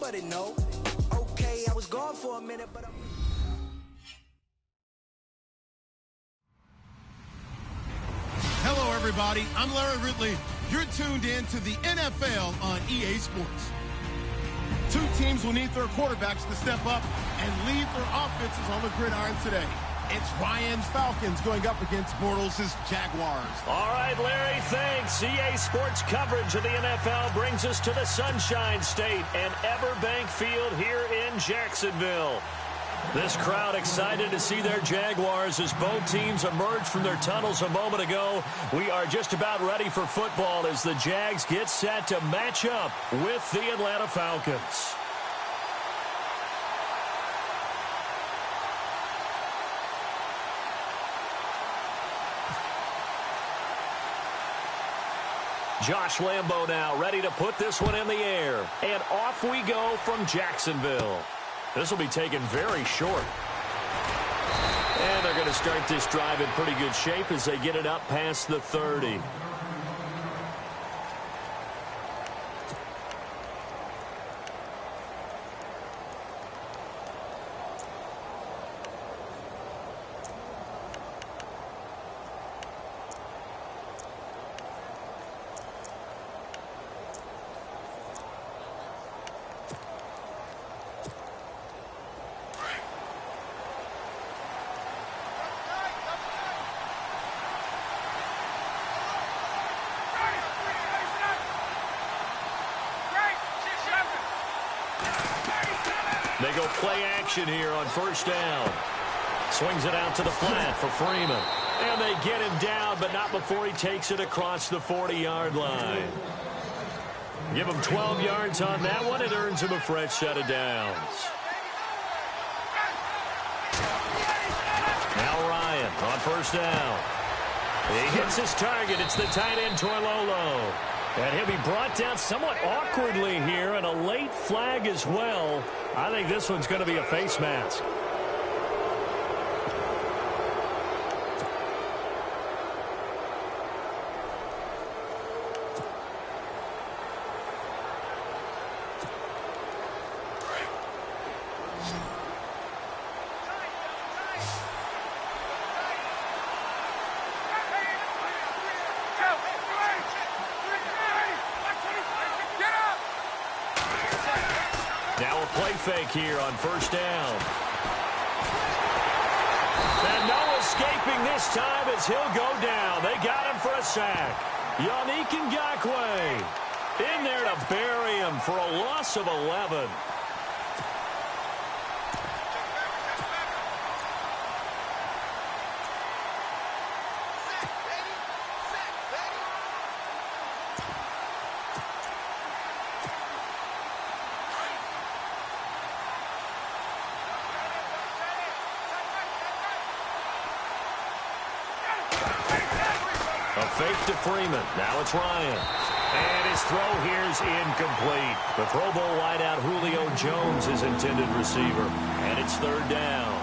Everybody know. Okay, I was gone for a minute, but Hello, everybody. I'm Larry Ridley. You're tuned in to the NFL on EA Sports. Two teams will need their quarterbacks to step up and lead their offenses on the gridiron today. It's Ryan's Falcons going up against Bortles' Jaguars. All right, Larry, thanks. EA Sports coverage of the NFL brings us to the Sunshine State and Everbank Field here in Jacksonville. This crowd excited to see their Jaguars as both teams emerged from their tunnels a moment ago. We are just about ready for football as the Jags get set to match up with the Atlanta Falcons. Josh Lambo now ready to put this one in the air. And off we go from Jacksonville. This will be taken very short. And they're going to start this drive in pretty good shape as they get it up past the 30. They go play action here on first down. Swings it out to the flat for Freeman. And they get him down, but not before he takes it across the 40-yard line. Give him 12 yards on that one. It earns him a fresh set of downs. Now Ryan on first down. He hits his target. It's the tight end, Toilolo. And he'll be brought down somewhat awkwardly here, and a late flag as well. I think this one's going to be a face mask. Now a play fake here on first down. And no escaping this time as he'll go down. They got him for a sack. Yannick Ngakoue in there to bury him for a loss of 11. Fake to Freeman. Now it's Ryan. And his throw here's incomplete. The Pro Bowl wideout Julio Jones is intended receiver. And it's third down.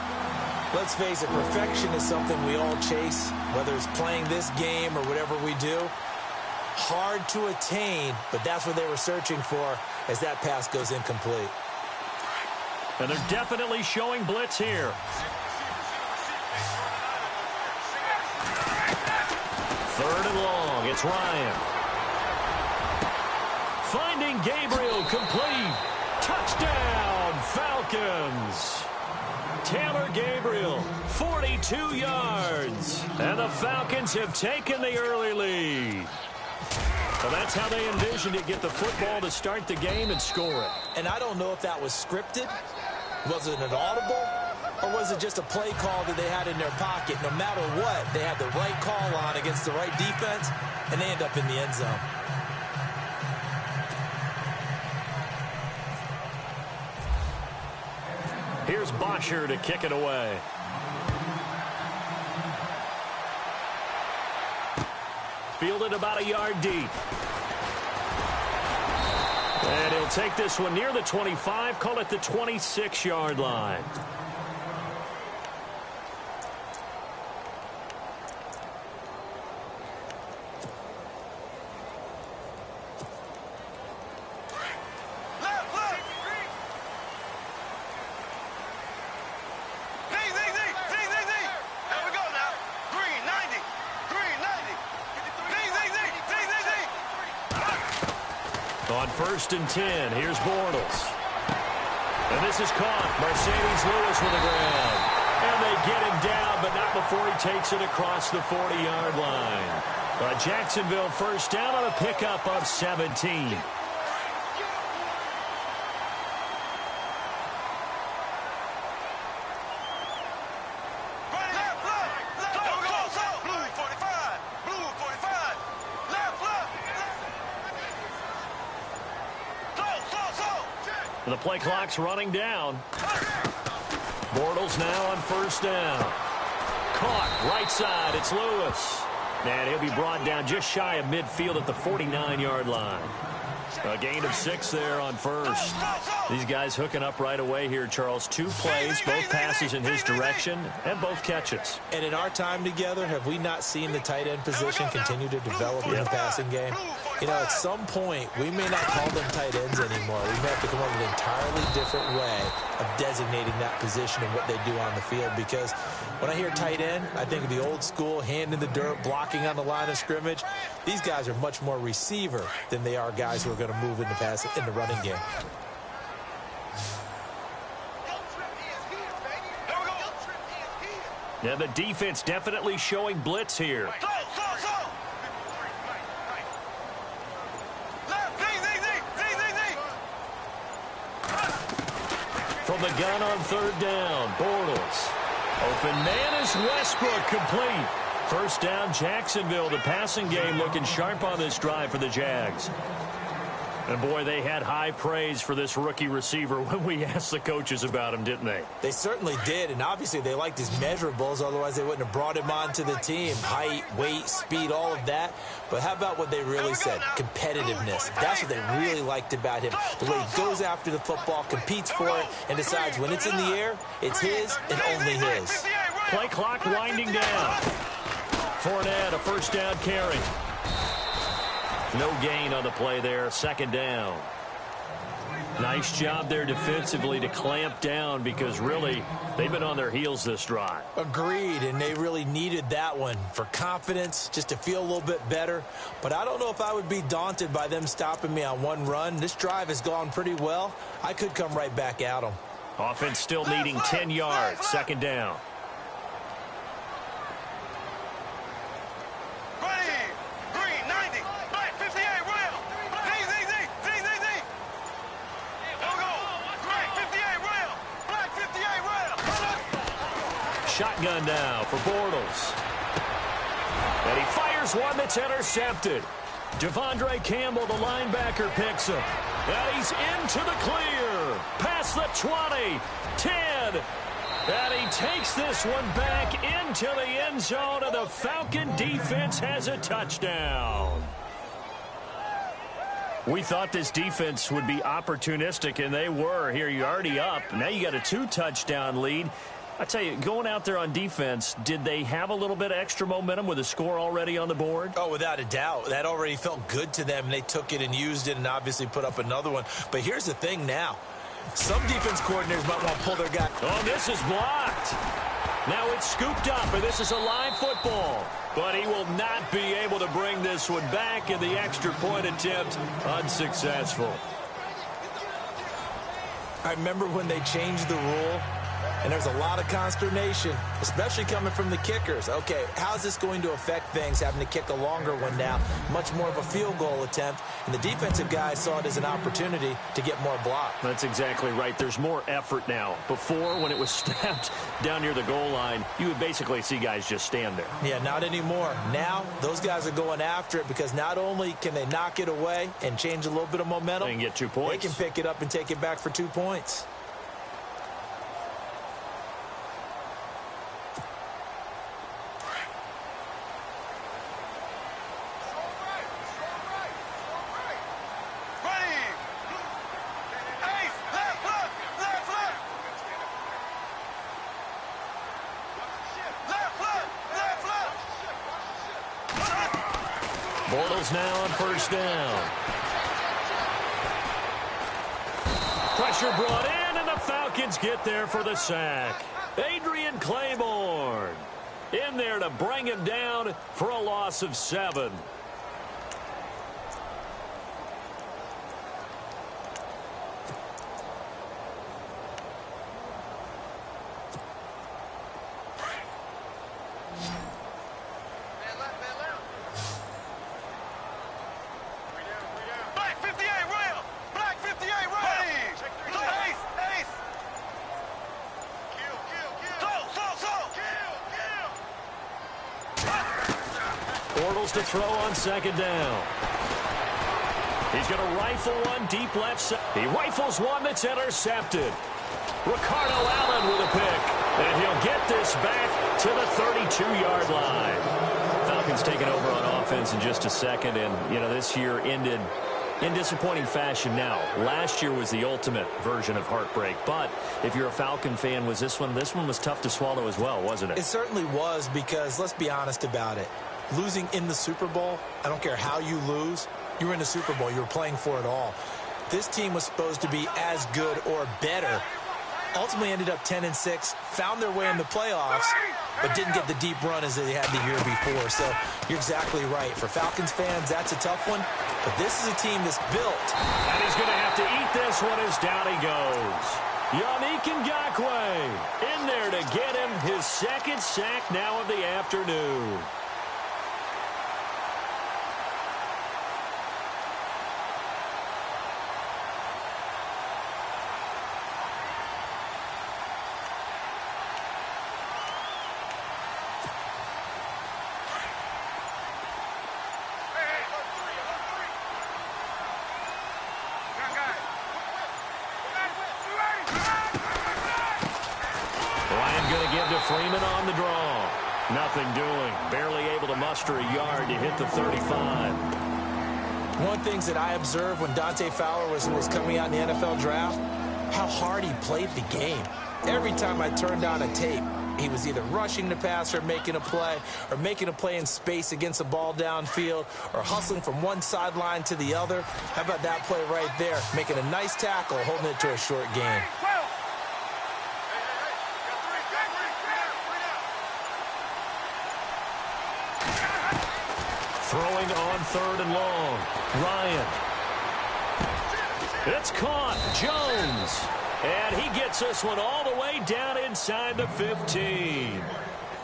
Let's face it, perfection is something we all chase, whether it's playing this game or whatever we do. Hard to attain, but that's what they were searching for as that pass goes incomplete. And they're definitely showing blitz here. Third and long, it's Ryan. Finding Gabriel, complete. Touchdown, Falcons. Taylor Gabriel, 42 yards. And the Falcons have taken the early lead. Well, that's how they envisioned it, get the football to start the game and score it. And I don't know if that was scripted. Was it an audible? Or was it just a play call that they had in their pocket? No matter what, they had the right call on against the right defense, and they end up in the end zone. Here's Bosher to kick it away. Fielded about a yard deep. And he'll take this one near the 25, call it the 26-yard line. On 1st and 10, here's Bortles. And this is caught. Mercedes Lewis with the grab. And they get him down, but not before he takes it across the 40-yard line. Jacksonville first down on a pickup of 17. The play clock's running down. Bortles now on 1st down. Caught right side. It's Lewis. And he'll be brought down just shy of midfield at the 49-yard line. A gain of 6 there on 1st. These guys hooking up right away here, Charles. 2 plays, both passes in his direction, and both catches. And in our time together, have we not seen the tight end position continue to develop in the passing game? You know, at some point, we may not call them tight ends anymore. We may have to come up with an entirely different way of designating that position and what they do on the field. Because when I hear tight end, I think of the old school, hand in the dirt, blocking on the line of scrimmage. These guys are much more receiver than they are guys who are going to move in the running game. Yeah, the defense definitely showing blitz here. From the gun on 3rd down, Bortles. Open man is Westbrook, complete. First down, Jacksonville. The passing game looking sharp on this drive for the Jags. And, boy, they had high praise for this rookie receiver when we asked the coaches about him, didn't they? They certainly did, and obviously they liked his measurables. Otherwise, they wouldn't have brought him onto the team. Height, weight, speed, all of that. But how about what they really said? Competitiveness. That's what they really liked about him. The way he goes after the football, competes for it, and decides when it's in the air, it's his and only his. Play clock winding down. Fournette, a first down carry. No gain on the play there. 2nd down. Nice job there defensively to clamp down because really they've been on their heels this drive. Agreed, and they really needed that one for confidence, just to feel a little bit better. But I don't know if I would be daunted by them stopping me on one run. This drive has gone pretty well. I could come right back at them. Offense still needing 10 yards. 2nd down. Shotgun now for Bortles. And he fires one that's intercepted. Devondre Campbell, the linebacker, picks him. And he's into the clear. Past the 20, 10. And he takes this one back into the end zone, and the Falcon defense has a touchdown. We thought this defense would be opportunistic, and they were. Here, you're already up. Now you got a 2-touchdown lead. I tell you, going out there on defense, did they have a little bit of extra momentum with a score already on the board? Oh, without a doubt. That already felt good to them. They took it and used it and obviously put up another one. But here's the thing now. Some defense coordinators might want to pull their guy. Oh, this is blocked. Now it's scooped up, and this is a live football. But he will not be able to bring this one back, and the extra point attempt unsuccessful. I remember when they changed the rule. And there's a lot of consternation, especially coming from the kickers. Okay, how's this going to affect things, having to kick a longer one now? Much more of a field goal attempt. And the defensive guys saw it as an opportunity to get more block. That's exactly right. There's more effort now. Before, when it was snapped down near the goal line, you would basically see guys just stand there. Yeah, not anymore. Now, those guys are going after it because not only can they knock it away and change a little bit of momentum, and get 2 points. They can pick it up and take it back for 2 points. Bortles now on 1st down. Pressure brought in, and the Falcons get there for the sack. Adrian Claiborne in there to bring him down for a loss of 7. Bortles to throw on second down. He's going to rifle one deep left side. He rifles one that's intercepted. Ricardo Allen with a pick. And he'll get this back to the 32-yard line. Falcons taking over on offense in just a second. And, you know, this year ended in disappointing fashion now. Last year was the ultimate version of heartbreak. But if you're a Falcon fan, was this one was tough to swallow as well, wasn't it? It certainly was, because let's be honest about it. Losing in the Super Bowl, I don't care how you lose, you were in the Super Bowl. You were playing for it all. This team was supposed to be as good or better. Ultimately ended up 10-6, found their way in the playoffs, but didn't get the deep run as they had the year before. So you're exactly right. For Falcons fans, that's a tough one. But this is a team that's built. And he's going to have to eat this one as down he goes. Yannick Ngakoue in there to get him his second sack now of the afternoon. Freeman on the draw. Nothing doing. Barely able to muster a yard to hit the 35. One of the things that I observed when Dante Fowler was coming out in the NFL draft, how hard he played the game. Every time I turned on a tape, he was either rushing the passer, making a play, or making a play in space against the ball downfield, or hustling from one sideline to the other. How about that play right there? Making a nice tackle, holding it to a short gain. Throwing on third and long. Ryan. It's caught. Jones. And he gets this one all the way down inside the 15.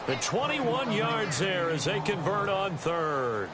The 21 yards there as they convert on third.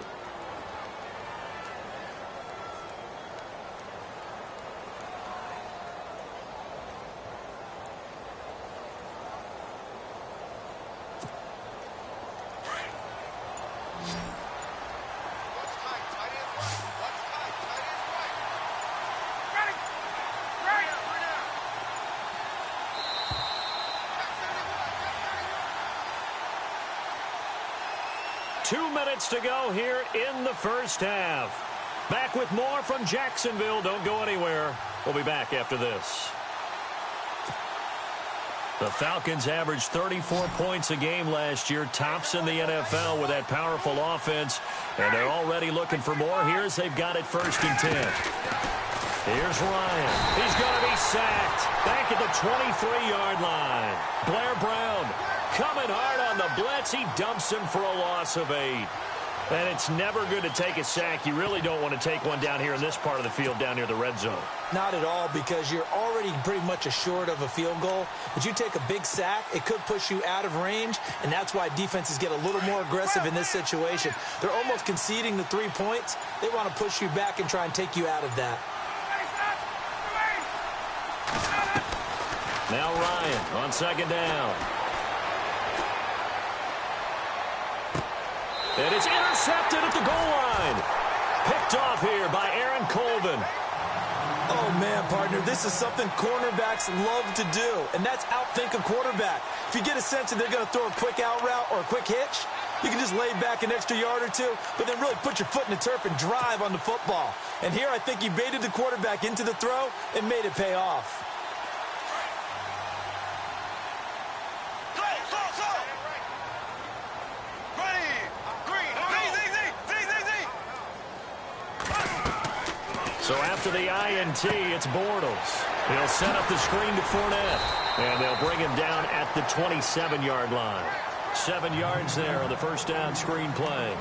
To go here in the first half. Back with more from Jacksonville. Don't go anywhere. We'll be back after this. The Falcons averaged 34 points a game last year, tops in the NFL with that powerful offense, and they're already looking for more here as they've got it 1st and 10. Here's Ryan. He's going to be sacked back at the 23-yard line. Blair Brown coming hard on the blitz. He dumps him for a loss of 8. And it's never good to take a sack. You really don't want to take one down here in this part of the field down near the red zone. Not at all, because you're already pretty much assured of a field goal. But you take a big sack, it could push you out of range, and that's why defenses get a little more aggressive in this situation. They're almost conceding the 3 points. They want to push you back and try and take you out of that. Now Ryan on second down. And it's intercepted at the goal line. Picked off here by Aaron Colvin. Oh, man, partner, this is something cornerbacks love to do, and that's outthink a quarterback. If you get a sense that they're going to throw a quick out route or a quick hitch, you can just lay back an extra yard or two, but then really put your foot in the turf and drive on the football. And here I think he baited the quarterback into the throw and made it pay off. So after the INT, it's Bortles. He'll set up the screen to Fournette. And they'll bring him down at the 27-yard line. 7 yards there on the first down screen play.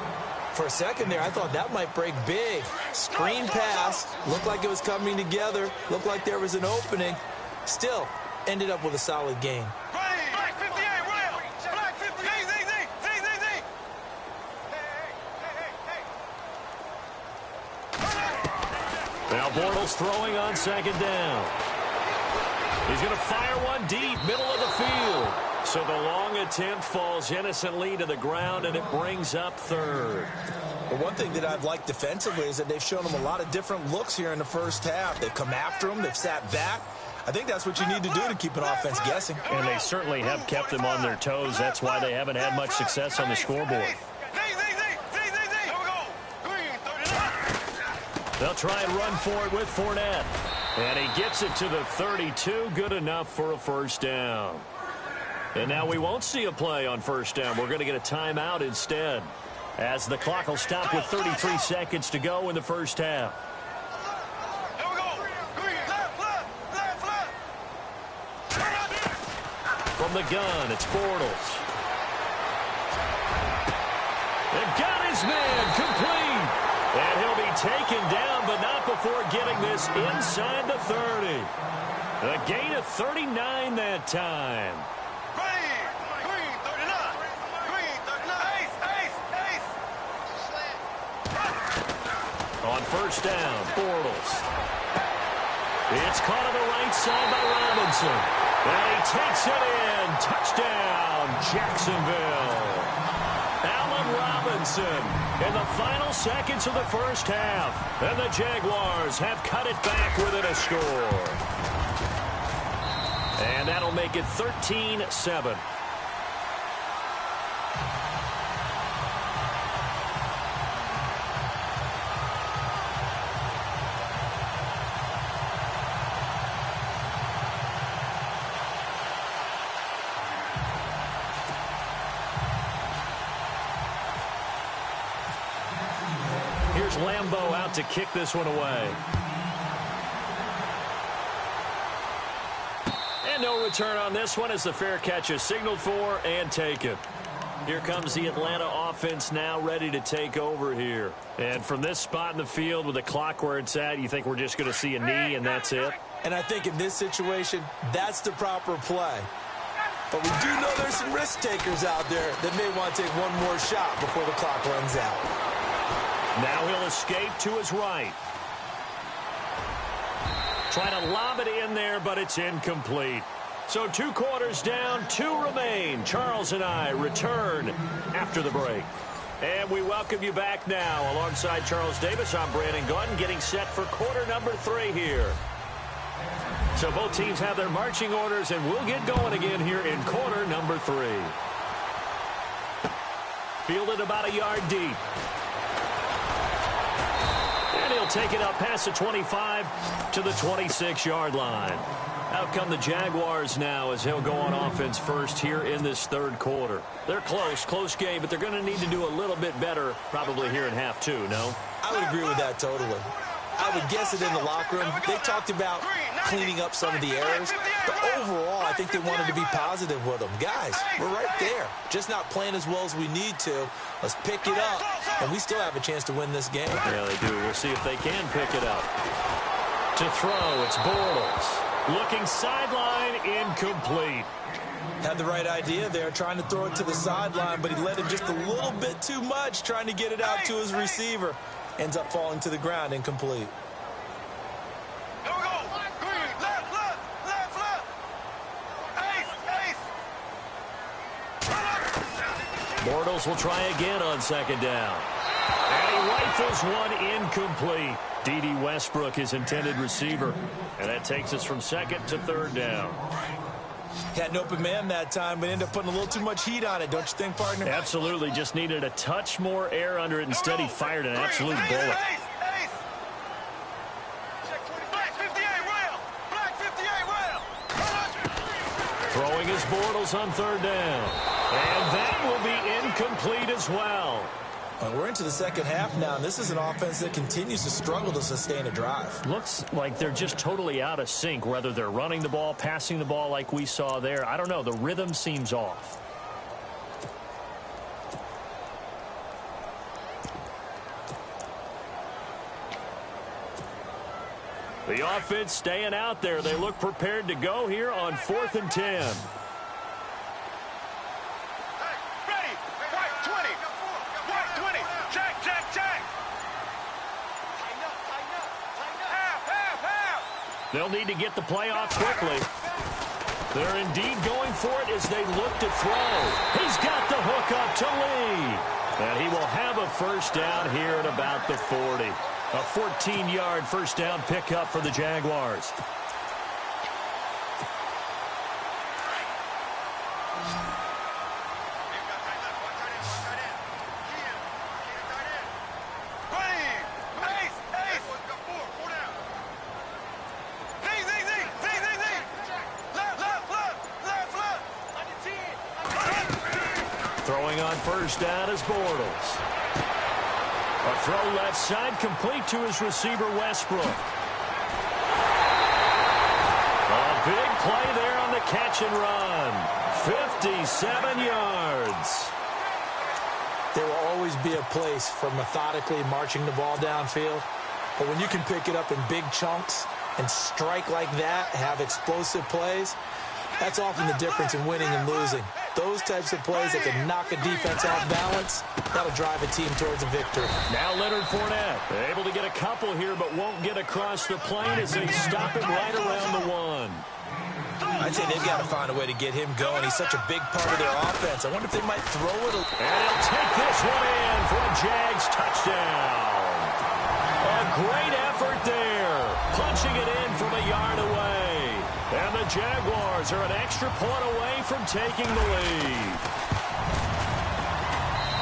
For a second there, I thought that might break big. Screen pass. Looked like it was coming together. Looked like there was an opening. Still, ended up with a solid gain. Now Bortles throwing on second down. He's going to fire one deep, middle of the field. So the long attempt falls innocently to the ground, and it brings up third. But one thing that I've liked defensively is that they've shown them a lot of different looks here in the first half. They've come after them. They've sat back. I think that's what you need to do to keep an offense guessing. And they certainly have kept them on their toes. That's why they haven't had much success on the scoreboard. They'll try and run for it with Fournette. And he gets it to the 32. Good enough for a first down. And now we won't see a play on first down. We're going to get a timeout instead, as the clock will stop with 33 seconds to go in the first half. From the gun, it's Bortles. They've got his man complete. And he'll be taken down, but not before getting this inside the 30. A gain of 39 that time. On first down, Bortles. It's caught on the right side by Robinson. And he takes it in. Touchdown, Jacksonville. Allen Robinson in the final seconds of the first half. And the Jaguars have cut it back within a score. And that'll make it 13-7. Lambeau out to kick this one away. And no return on this one as the fair catch is signaled for and taken. Here comes the Atlanta offense now ready to take over here. And from this spot in the field with the clock where it's at, you think we're just going to see a knee and that's it? And I think in this situation, that's the proper play. But we do know there's some risk takers out there that may want to take one more shot before the clock runs out. Now he'll escape to his right. Trying to lob it in there, but it's incomplete. So 2 quarters down, 2 remain. Charles and I return after the break. And we welcome you back now. Alongside Charles Davis, I'm Brandon Gunn, getting set for quarter number 3 here. So both teams have their marching orders, and we'll get going again here in quarter number 3. Fielded about a yard deep. And he'll take it up past the 25 to the 26-yard line. Out come the Jaguars now as he'll go on offense first here in this third quarter. They're close game, but they're going to need to do a little bit better probably here in half 2, no? I would agree with that totally. I would guess it in the locker room. They talked about cleaning up some of the errors, but overall, I think they wanted to be positive with them. Guys, we're right there. Just not playing as well as we need to. Let's pick it up, and we still have a chance to win this game. Yeah, they do. We'll see if they can pick it up. To throw, it's Bortles. Looking sideline, incomplete. Had the right idea there, trying to throw it to the sideline, but he let him just a little bit too much, trying to get it out to his receiver. Ends up falling to the ground, incomplete. Bortles will try again on second down. And he rifles one incomplete. D.D. Westbrook, his intended receiver. And that takes us from second to third down. Had an open man that time, but ended up putting a little too much heat on it, don't you think, partner? Absolutely. Just needed a touch more air under it. Instead, he fired an absolute bullet. Throwing his Bortles on third down. And that will be incomplete as well. We're into the second half now, and this is an offense that continues to struggle to sustain a drive. Looks like they're just totally out of sync, whether they're running the ball, passing the ball like we saw there. I don't know. The rhythm seems off. The offense staying out there. They look prepared to go here on 4th and 10. They'll need to get the play off quickly. They're indeed going for it as they look to throw. He's got the hook up to Lee. And he will have a first down here at about the 40. A 14-yard first down pickup for the Jaguars. Throwing on first down is Bortles. A throw left side, complete to his receiver, Westbrook. A big play there on the catch and run. 57 yards. There will always be a place for methodically marching the ball downfield. But when you can pick it up in big chunks and strike like that, have explosive plays, that's often the difference in winning and losing. Those types of plays that can knock a defense off balance, that'll drive a team towards a victory. Now Leonard Fournette, able to get a couple here, but won't get across the plane as they stop him right around the 1. I'd say they've got to find a way to get him going. He's such a big part of their offense. I wonder if they might throw it. And he'll take this one in for a Jags touchdown. A great effort there, punching it in from a yard away. And the Jaguars are an extra point away from taking the lead.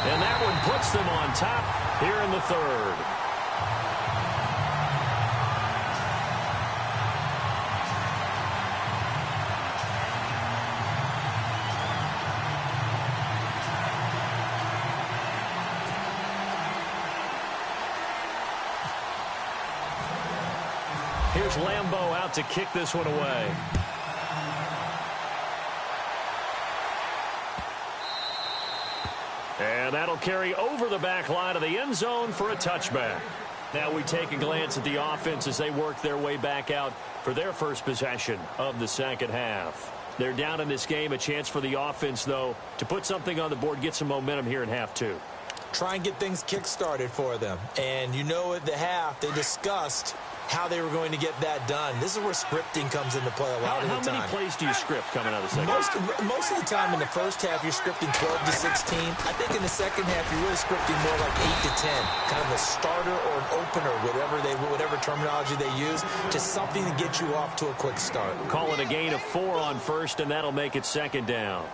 And that one puts them on top here in the third. Here's Lambeau out to kick this one away. And that'll carry over the back line of the end zone for a touchback. Now we take a glance at the offense as they work their way back out for their first possession of the second half. They're down in this game. A chance for the offense, though, to put something on the board, get some momentum here in half two. Try and get things kick-started for them. And you know at the half, they discussed how they were going to get that done. This is where scripting comes into play a lot of the time. How many plays do you script coming out of the second half? Most of the time in the first half, you're scripting 12 to 16. I think in the second half, you're really scripting more like 8 to 10. Kind of a starter or an opener, whatever terminology they use. Just something to get you off to a quick start. Call it a gain of 4 on first, and that'll make it second down.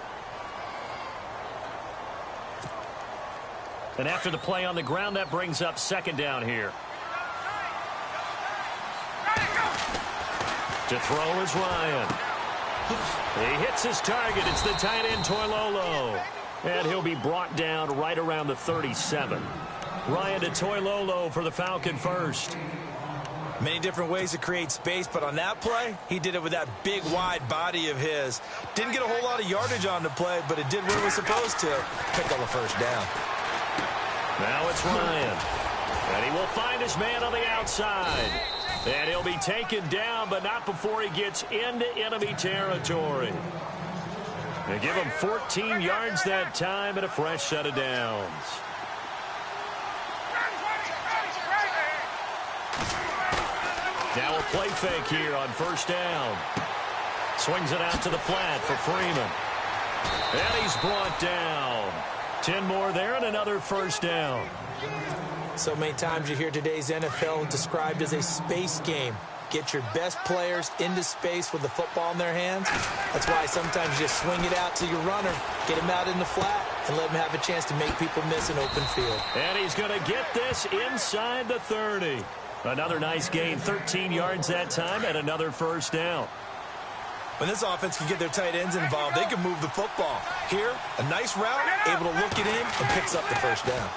And after the play on the ground, that brings up second down here. To throw is Ryan. He hits his target. It's the tight end, Toilolo. And he'll be brought down right around the 37. Ryan to Toilolo for the Falcon first. Many different ways to create space, but on that play, he did it with that big, wide body of his. Didn't get a whole lot of yardage on the play, but it did what it was supposed to. Pick up a first down. Now it's Ryan. And he will find his man on the outside. And he'll be taken down, but not before he gets into enemy territory. They give him 14 yards that time and a fresh set of downs. Now a play fake here on first down. Swings it out to the flat for Freeman. And he's brought down. 10 more there and another first down. So many times you hear today's NFL described as a space game. Get your best players into space with the football in their hands. That's why sometimes you just swing it out to your runner, get him out in the flat, and let him have a chance to make people miss an open field. And he's going to get this inside the 30. Another nice gain, 13 yards that time, and another first down. When this offense can get their tight ends involved, they can move the football. Here, a nice route, able to look it in, and picks up the first down.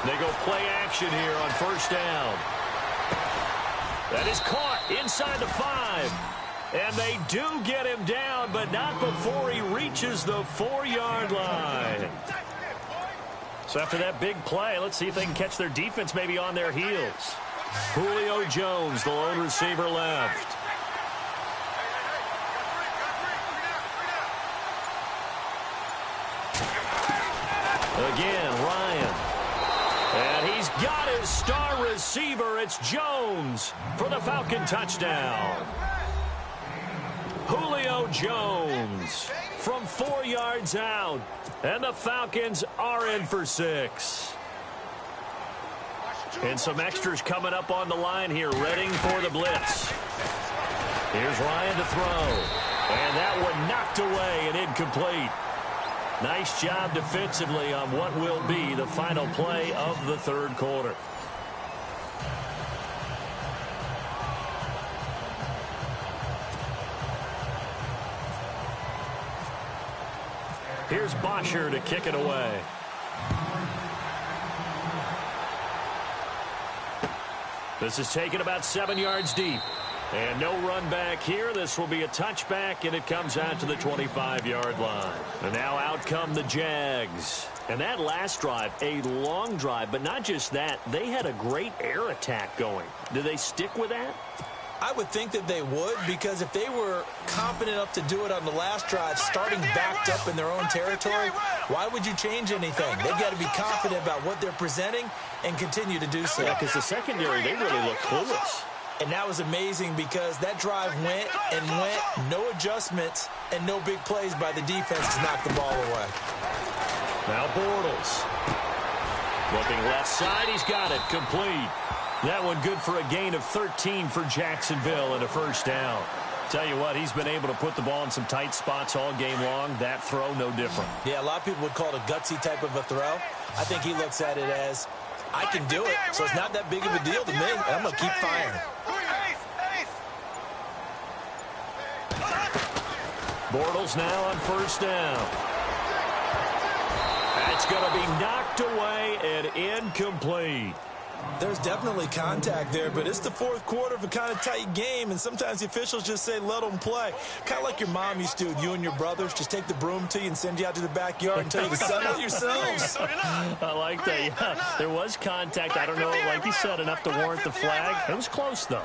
They go play action here on first down. That is caught inside the 5. And they do get him down, but not before he reaches the 4-yard line. So after that big play, let's see if they can catch their defense maybe on their heels. Julio Jones, the lone receiver left. Again, Ryan. And he's got his star receiver. It's Jones for the Falcon touchdown. Julio Jones from 4 yards out. And the Falcons are in for 6. And some extras coming up on the line here, readying for the blitz. Here's Ryan to throw. And that one knocked away and incomplete. Nice job defensively on what will be the final play of the third quarter. Here's Bosher to kick it away. This is taken about 7 yards deep. And no run back here. This will be a touchback, and it comes out to the 25-yard line. And now out come the Jags. And that last drive, a long drive, but not just that. They had a great air attack going. Do they stick with that? I would think that they would, because if they were confident enough to do it on the last drive, starting backed up in their own territory, why would you change anything? They've got to be confident about what they're presenting and continue to do so. Yeah, because the secondary, they really look clueless. And that was amazing because that drive went and went, no adjustments, and no big plays by the defense to knock the ball away. Now Bortles. Looking left side, he's got it, complete. That one good for a gain of 13 for Jacksonville and a first down. Tell you what, he's been able to put the ball in some tight spots all game long. That throw, no different. Yeah, a lot of people would call it a gutsy type of a throw. I think he looks at it as, I can do it, so it's not that big of a deal to me, and I'm going to keep firing. Bortles now on first down. That's going to be knocked away and incomplete. There's definitely contact there, but it's the fourth quarter of a kind of tight game, and sometimes the officials just say, let them play. Kind of like your mom used to with you and your brothers. Just take the broom to you and send you out to the backyard and tell you to settle it yourselves. I like that. Yeah, there was contact. I don't know, like you said, enough to warrant the flag. It was close, though.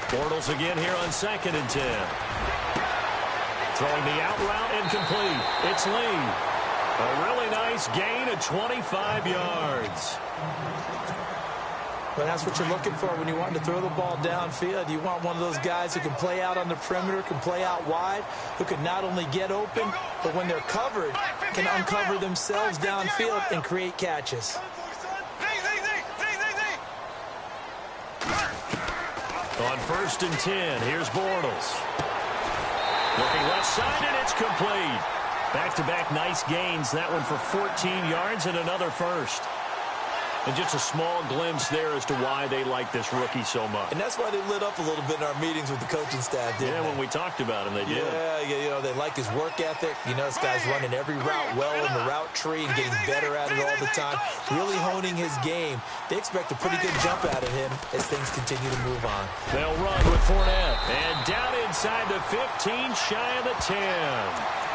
Bortles again here on 2nd and 10. Throwing the out route incomplete. It's Lee. A really nice gain of 25 yards. But that's what you're looking for when you want to throw the ball downfield. You want one of those guys who can play out on the perimeter, can play out wide, who can not only get open, but when they're covered, can uncover themselves downfield and create catches. On 1st and 10, here's Bortles. Looking left side, and it's complete. Back-to-back nice gains. That one for 14 yards and another first. And just a small glimpse there as to why they like this rookie so much. And that's why they lit up a little bit in our meetings with the coaching staff, didn't they? Yeah, when we talked about him, they did. Yeah, you know, they like his work ethic. You know, this guy's running every route well in the route tree and getting better at it all the time, really honing his game. They expect a pretty good jump out of him as things continue to move on. They'll run with Fournette. And down inside the 15, shy of the 10.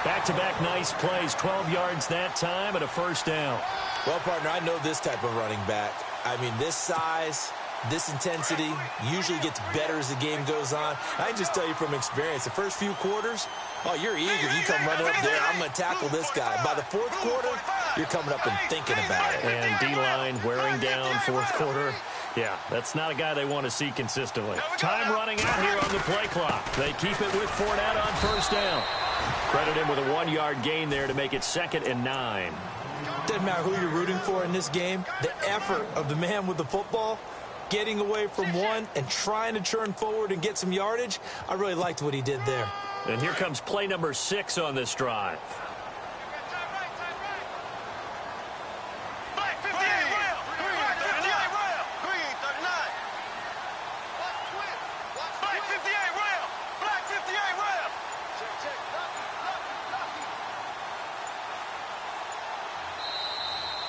Back-to-back nice plays, 12 yards that time and a first down. Well, partner, I know this type of running back. I mean, this size, this intensity usually gets better as the game goes on. I can just tell you from experience, the first few quarters, oh, you're eager. You come running up there, I'm going to tackle this guy. By the fourth quarter, you're coming up and thinking about it. And D-line wearing down fourth quarter. Yeah, that's not a guy they want to see consistently. Time running out here on the play clock. They keep it with Fournette on first down. Credit him with a 1-yard gain there to make it 2nd and 9. Doesn't matter who you're rooting for in this game. The effort of the man with the football, getting away from one and trying to turn forward and get some yardage, I really liked what he did there. And here comes play number 6 on this drive.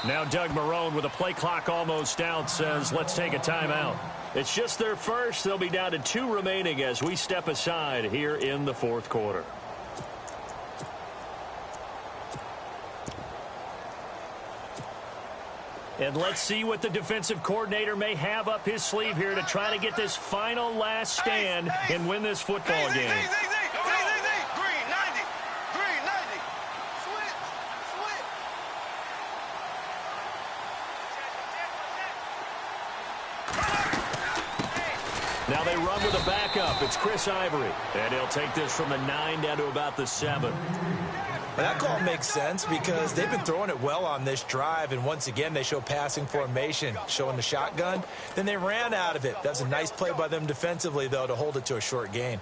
Now Doug Marrone with a play clock almost out says, let's take a timeout. It's just their first. They'll be down to 2 remaining as we step aside here in the fourth quarter. And let's see what the defensive coordinator may have up his sleeve here to try to get this final last stand and win this football game. Now they run with a backup. It's Chris Ivory. And he'll take this from the 9 down to about the 7. Well, that call makes sense because they've been throwing it well on this drive, and once again they show passing formation, showing the shotgun. Then they ran out of it. That's a nice play by them defensively, though, to hold it to a short gain.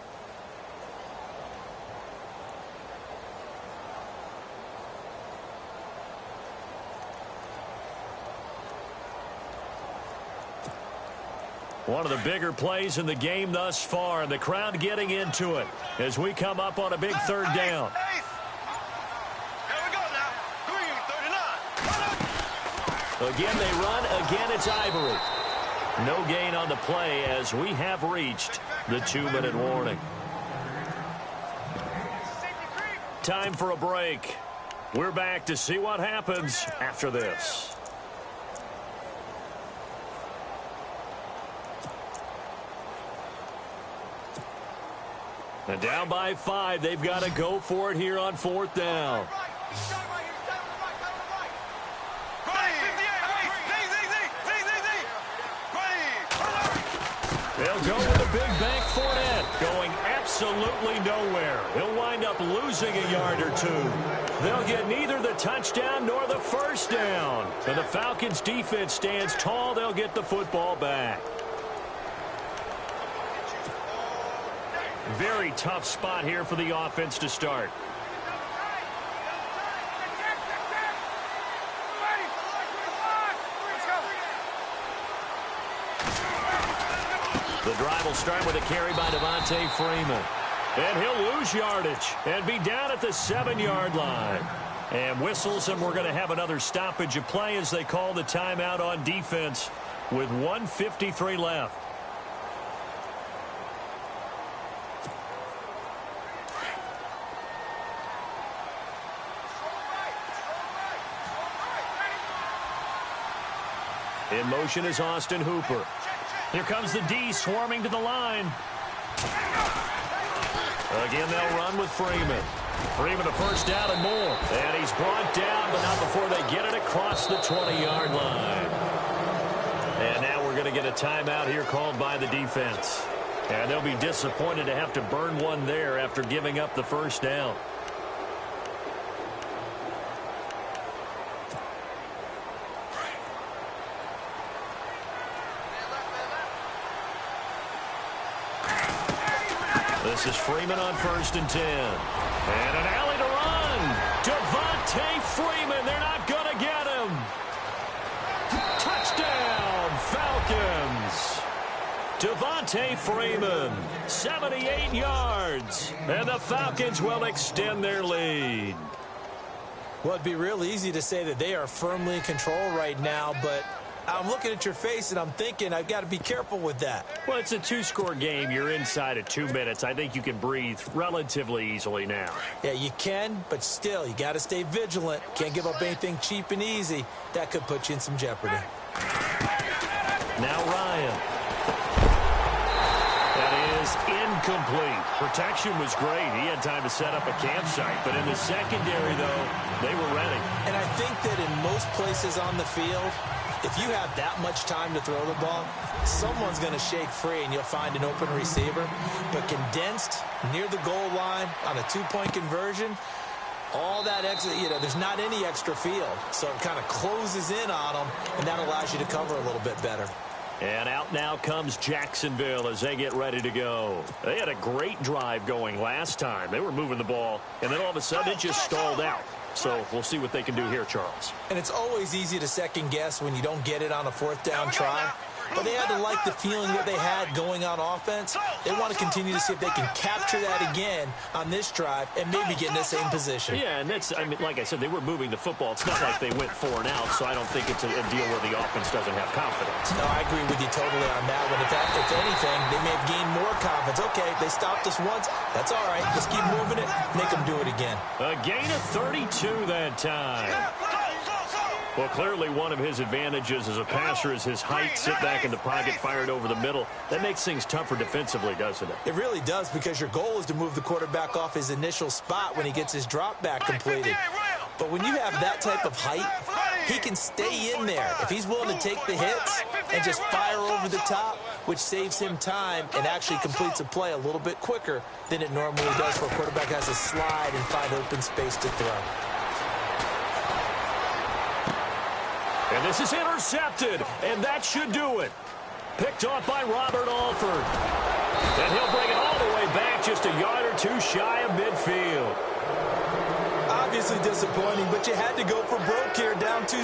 One of the bigger plays in the game thus far, and the crowd getting into it as we come up on a big 3rd down. Again, they run. Again, it's Ivory. No gain on the play as we have reached the 2-minute warning. Time for a break. We're back to see what happens after this. And down by 5, they've got to go for it here on 4th down. They'll go with a big bank Fournette, going absolutely nowhere. He'll wind up losing a yard or 2. They'll get neither the touchdown nor the 1st down. And the Falcons' defense stands tall. They'll get the football back. Very tough spot here for the offense to start. The drive will start with a carry by Devontae Freeman. And he'll lose yardage and be down at the 7-yard line. And whistles, and we're going to have another stoppage of play as they call the timeout on defense with 1:53 left. In motion is Austin Hooper. Here comes the D swarming to the line. Again, they'll run with Freeman. Freeman a 1st down and more. And he's brought down, but not before they get it across the 20-yard line. And now we're going to get a timeout here called by the defense. And they'll be disappointed to have to burn one there after giving up the 1st down. This is Freeman on 1st and 10. And an alley to run. Devontae Freeman. They're not going to get him. Touchdown, Falcons. Devontae Freeman, 78 yards. And the Falcons will extend their lead. Well, it'd be real easy to say that they are firmly in control right now, but I'm looking at your face and I'm thinking I've got to be careful with that. Well, it's a 2-score game. You're inside at 2 minutes. I think you can breathe relatively easily now. Yeah, you can, but still, you got to stay vigilant. Can't give up anything cheap and easy. That could put you in some jeopardy. Now Ryan. That is incomplete. Protection was great. He had time to set up a campsite. But in the secondary, though, they were ready. And I think that in most places on the field, if you have that much time to throw the ball, someone's going to shake free and you'll find an open receiver. But condensed near the goal line on a 2-point conversion, all that extra, there's not any extra field. So it kind of closes in on them, and that allows you to cover a little bit better. And out now comes Jacksonville as they get ready to go. They had a great drive going last time. They were moving the ball, and then all of a sudden it just stalled out. So we'll see what they can do here, Charles. And it's always easy to second guess when you don't get it on a 4th down try. But they had to like the feeling that they had going on offense. They want to continue to see if they can capture that again on this drive and maybe get in the same position. Yeah, and that's, like I said, they were moving the football. It's not like they went 4 and out, so I don't think it's a deal where the offense doesn't have confidence. No, I agree with you totally on that one. If anything, they may have gained more confidence. Okay, they stopped us once. That's all right. Let's keep moving it. Make them do it again. A gain of 32 that time. Well, clearly one of his advantages as a passer is his height. Sit back in the pocket, fired over the middle. That makes things tougher defensively, doesn't it? It really does, because your goal is to move the quarterback off his initial spot when he gets his drop back completed. But when you have that type of height, he can stay in there. If he's willing to take the hits and just fire over the top, which saves him time and actually completes a play a little bit quicker than it normally does for a quarterback has to slide and find open space to throw. And this is intercepted, and that should do it. Picked off by Robert Alford. And he'll bring it all the way back just a yard or two shy of midfield. Obviously disappointing, but you had to go for broke here, down 2.